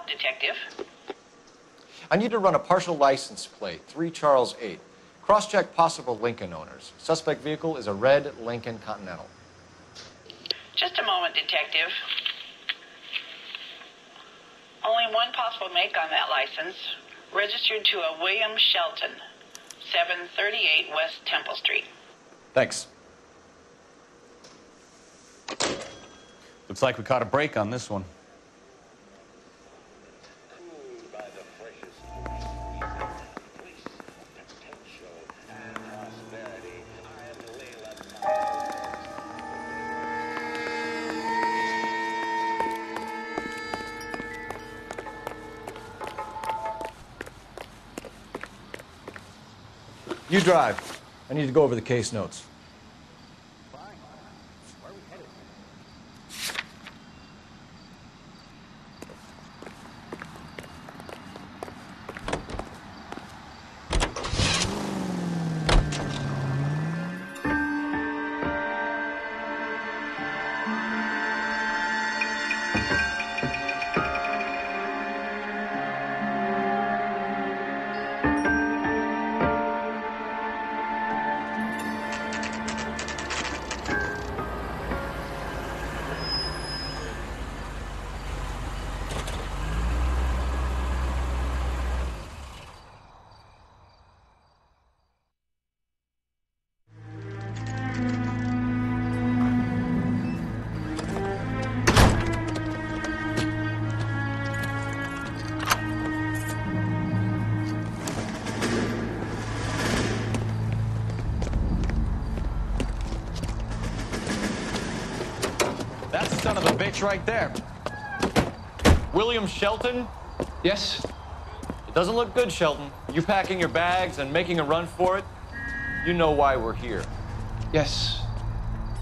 detective. I need to run a partial license plate, 3 Charles 8. Cross-check possible Lincoln owners. Suspect vehicle is a red Lincoln Continental. Just a moment, detective. Only one possible make on that license. Registered to a William Shelton, 738 West Temple Street. Thanks. Looks like we caught a break on this one. You drive. I need to go over the case notes. That's the son of a bitch right there. William Shelton? Yes? It doesn't look good, Shelton. You packing your bags and making a run for it? You know why we're here. Yes.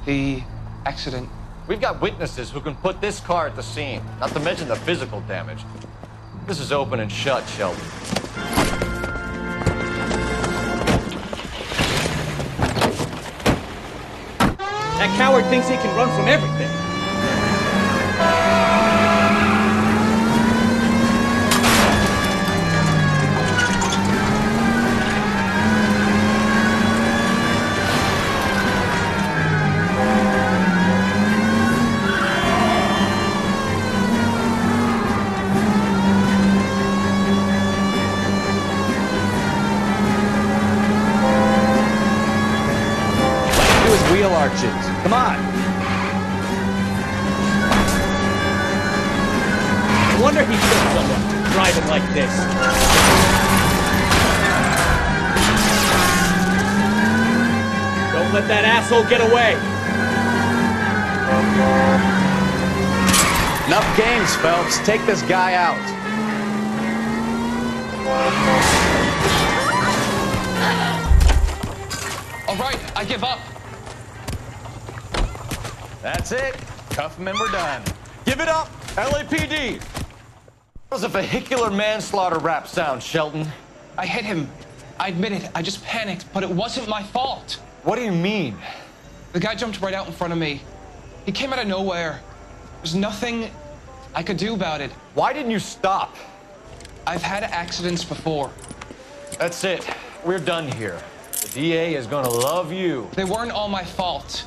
The accident. We've got witnesses who can put this car at the scene, not to mention the physical damage. This is open and shut, Shelton. That coward thinks he can run from everything. Wheel arches. Come on. No wonder he killed someone driving like this. Don't let that asshole get away. Enough games, Phelps. Take this guy out. All right, I give up. That's it. Cuff him and we're done. Give it up, LAPD! That was a vehicular manslaughter rap sound, Shelton. I hit him. I admit it. I just panicked, but it wasn't my fault. What do you mean? The guy jumped right out in front of me. He came out of nowhere. There's nothing I could do about it. Why didn't you stop? I've had accidents before. That's it. We're done here. The DA is gonna love you. They weren't all my fault.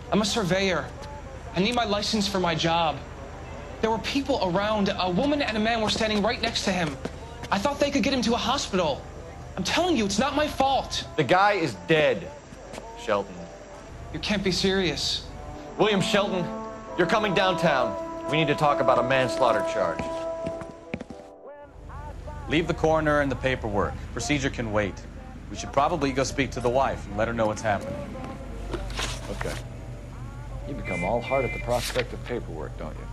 I'm a surveyor. I need my license for my job. There were people around. A woman and a man were standing right next to him. I thought they could get him to a hospital. I'm telling you, it's not my fault. The guy is dead, Shelton. You can't be serious. William Shelton, you're coming downtown. We need to talk about a manslaughter charge. Leave the coroner and the paperwork. Procedure can wait. We should probably go speak to the wife and let her know what's happening. Okay. You become all heart at the prospect of paperwork, don't you?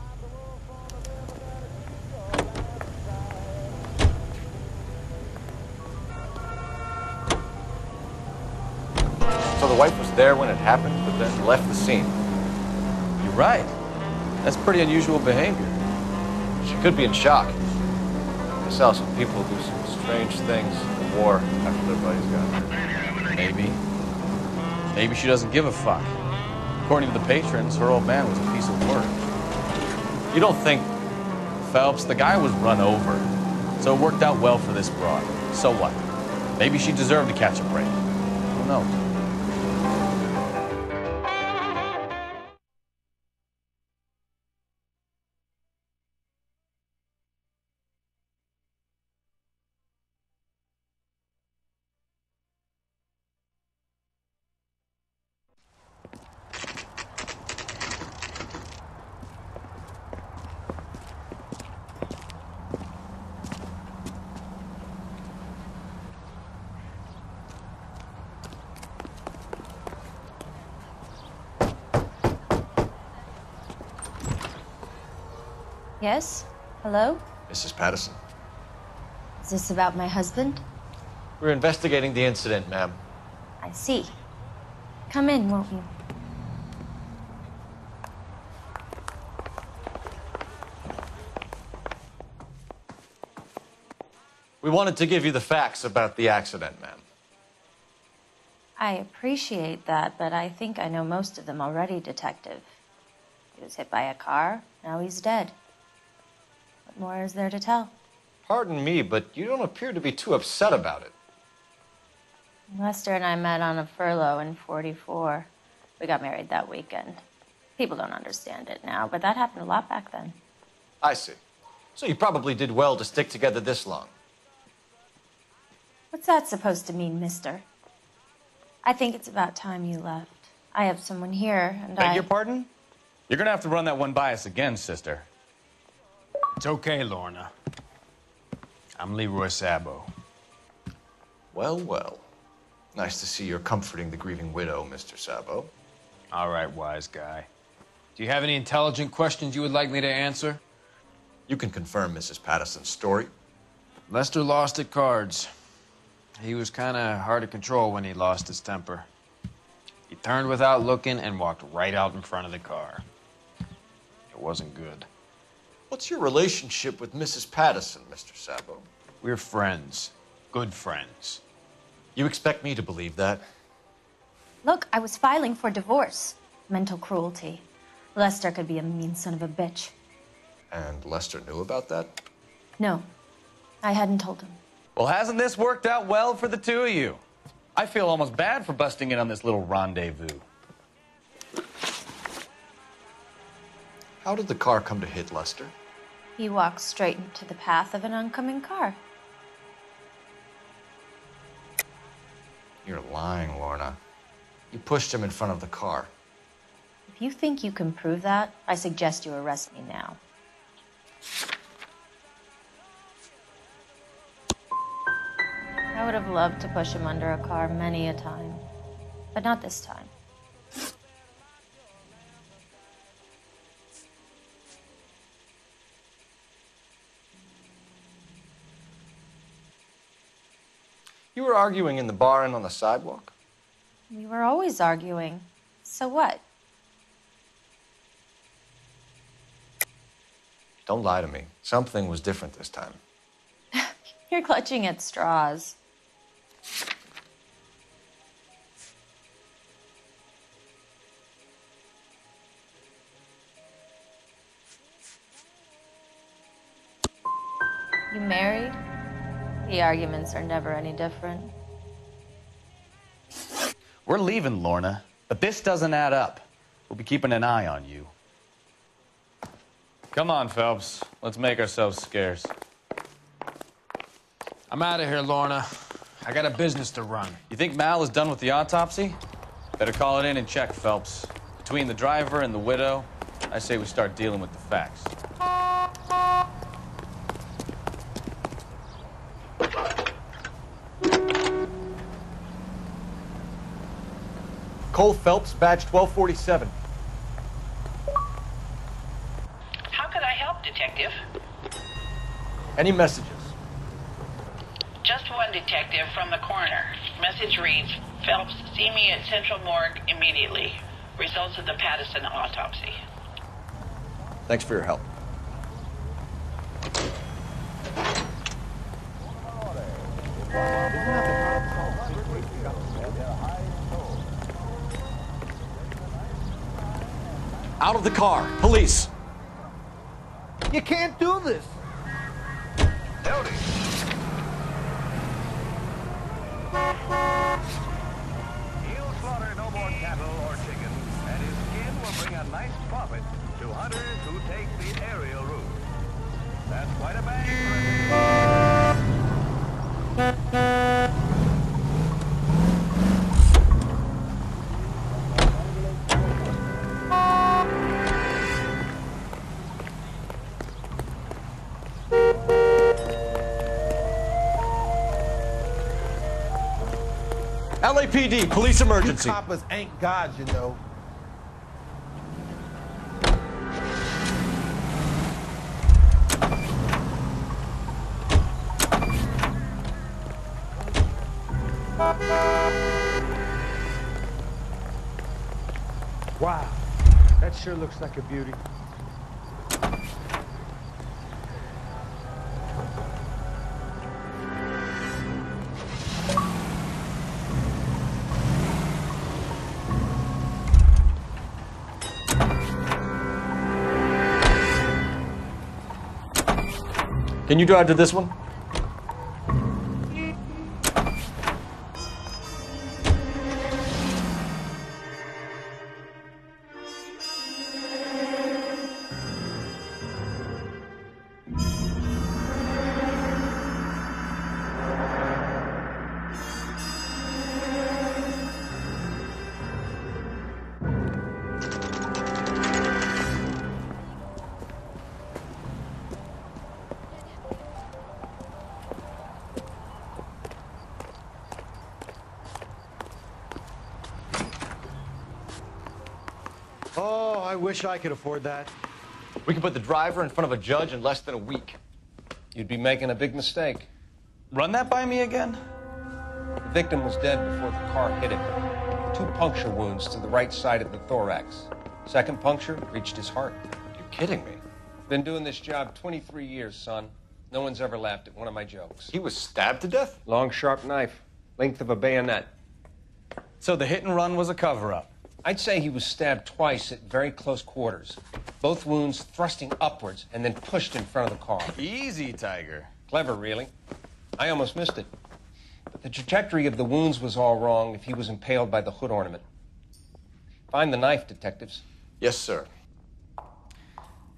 So the wife was there when it happened, but then left the scene. You're right. That's pretty unusual behavior. She could be in shock. I saw some people do some strange things in the war after their buddies got hurt. Maybe. Maybe she doesn't give a fuck. According to the patrons, her old man was a piece of work. You don't think Phelps, the guy was run over. So it worked out well for this broad. So what? Maybe she deserved to catch a break. Who knows? Yes? Hello? Mrs. Patterson. Is this about my husband? We're investigating the incident, ma'am. I see. Come in, won't you? We wanted to give you the facts about the accident, ma'am. I appreciate that, but I think I know most of them already, Detective. He was hit by a car, now he's dead. What more is there to tell? Pardon me, but you don't appear to be too upset about it. Lester and I met on a furlough in '44. We got married that weekend. People don't understand it now, but that happened a lot back then. I see. So you probably did well to stick together this long. What's that supposed to mean, mister? I think it's about time you left. I have someone here, and Beg your pardon? You're gonna have to run that one by us again, sister. It's okay, Lorna. I'm Leroy Sabo. Well, well. Nice to see you're comforting the grieving widow, Mr. Sabo. All right, wise guy. Do you have any intelligent questions you would like me to answer? You can confirm Mrs. Patterson's story. Lester lost at cards. He was kind of hard to control when he lost his temper. He turned without looking and walked right out in front of the car. It wasn't good. What's your relationship with Mrs. Patterson, Mr. Sabo? We're friends. Good friends. You expect me to believe that? Look, I was filing for divorce. Mental cruelty. Lester could be a mean son of a bitch. And Lester knew about that? No, I hadn't told him. Well, hasn't this worked out well for the two of you? I feel almost bad for busting in on this little rendezvous. How did the car come to hit Lester? He walked straight into the path of an oncoming car. You're lying, Lorna. You pushed him in front of the car. If you think you can prove that, I suggest you arrest me now. I would have loved to push him under a car many a time, but not this time. You were arguing in the bar and on the sidewalk? We were always arguing. So what? Don't lie to me. Something was different this time. You're clutching at straws. You married? The arguments are never any different. We're leaving, Lorna, but this doesn't add up. We'll be keeping an eye on you. Come on, Phelps. Let's make ourselves scarce. I'm out of here, Lorna. I got a business to run. You think Mal is done with the autopsy? Better call it in and check, Phelps. Between the driver and the widow, I say we start dealing with the facts. Cole Phelps, badge 1247. How could I help, Detective? Any messages? Just one, Detective, from the coroner. Message reads, Phelps, see me at Central Morgue immediately. Results of the Patterson autopsy. Thanks for your help. Out of the car. Police. You can't do this. Howdy. He'll slaughter no more cattle or chickens, and his skin will bring a nice profit to hunters who take the aerial route. That's quite a bag for a day. LAPD, police emergency. You coppers ain't gods, you know. Wow, that sure looks like a beauty. Can you drive to this one? Oh, I wish I could afford that. We can put the driver in front of a judge in less than a week. You'd be making a big mistake. Run that by me again? The victim was dead before the car hit him. 2 puncture wounds to the right side of the thorax. Second puncture reached his heart. You're kidding me. Been doing this job 23 years, son. No one's ever laughed at one of my jokes. He was stabbed to death? Long, sharp knife. Length of a bayonet. So the hit and run was a cover-up. I'd say he was stabbed twice at very close quarters. Both wounds thrusting upwards and then pushed in front of the car. Easy, Tiger. Clever, really. I almost missed it. But the trajectory of the wounds was all wrong if he was impaled by the hood ornament. Find the knife, detectives. Yes, sir.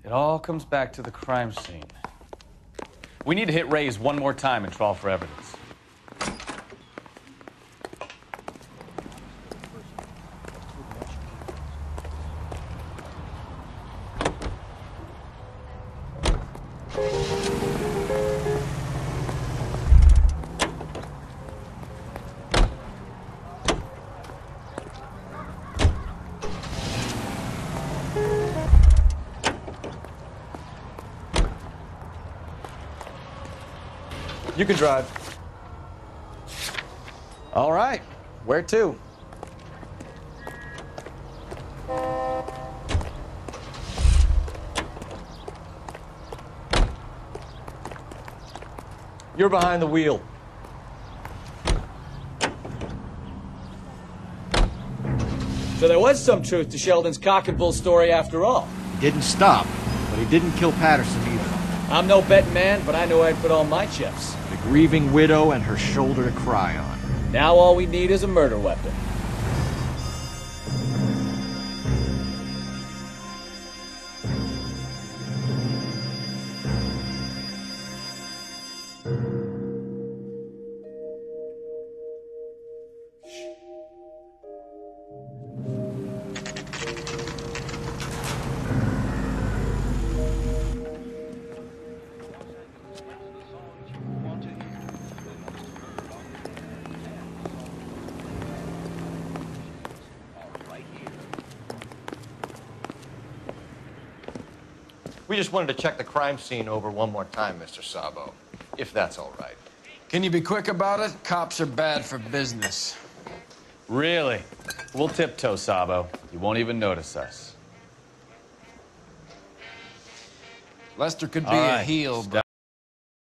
It all comes back to the crime scene. We need to hit Ray's one more time and trawl for evidence. You can drive. All right. Where to? You're behind the wheel. So there was some truth to Sheldon's cock and bull story after all. He didn't stop, but he didn't kill Patterson either. I'm no betting man, but I knew I'd put all my chips. The grieving widow and her shoulder to cry on. Now all we need is a murder weapon. We just wanted to check the crime scene over one more time, Mr. Sabo, if that's all right. Can you be quick about it? Cops are bad for business. Really? We'll tiptoe, Sabo. You won't even notice us. Lester could be All a right. heel, but